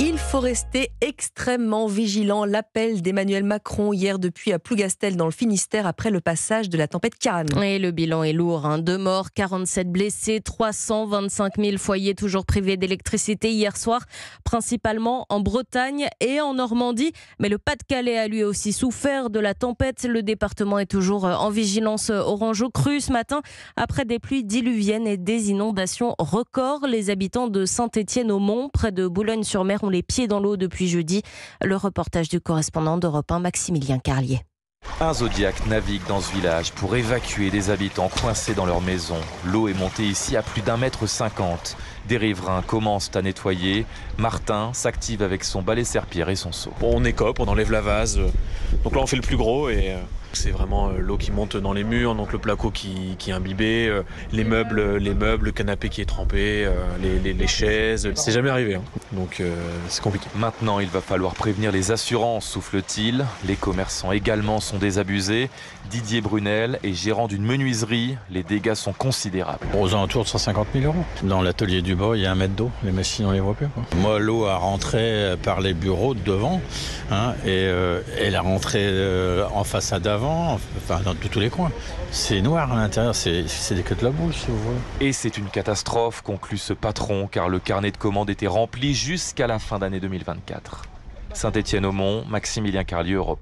Il faut rester extrêmement vigilant. L'appel d'Emmanuel Macron hier depuis à Plougastel dans le Finistère après le passage de la tempête Ciarán. Et le bilan est lourd. 2 morts, 47 blessés, 325 000 foyers toujours privés d'électricité hier soir, principalement en Bretagne et en Normandie. Mais le Pas-de-Calais a lui aussi souffert de la tempête. Le département est toujours en vigilance orange eau crue ce matin après des pluies diluviennes et des inondations records. Les habitants de Saint-Étienne-au-Mont, près de Boulogne-sur-Mer, ont les pieds dans l'eau depuis jeudi. Le reportage du correspondant d'Europe 1, Maximilien Carlier. Un Zodiac navigue dans ce village pour évacuer des habitants coincés dans leur maison. L'eau est montée ici à plus d'1,50 m. Des riverains commencent à nettoyer. Martin s'active avec son balai serpillère et son seau. On écope, on enlève la vase. Donc là on fait le plus gros et c'est vraiment l'eau qui monte dans les murs, donc le placo qui est imbibé, les meubles, le canapé qui est trempé, les chaises. C'est jamais arrivé, donc c'est compliqué. Maintenant, il va falloir prévenir les assurances, souffle-t-il. Les commerçants également sont désabusés. Didier Brunel est gérant d'une menuiserie. Les dégâts sont considérables. Aux alentours de 150 000 €. Dans l'atelier du bas, il y a 1 mètre d'eau. Les machines, on les voit plus. Moi, l'eau a rentré par les bureaux de devant, et elle a rentré en façade avant, enfin dans tous les coins. C'est noir à l'intérieur, c'est des queues de la bouche, si vous voulez. Et c'est une catastrophe, conclut ce patron, car le carnet de commandes était rempli jusqu'à la fin d'année 2024. Saint-Étienne-au-Mont, Maximilien Carlier, Europe.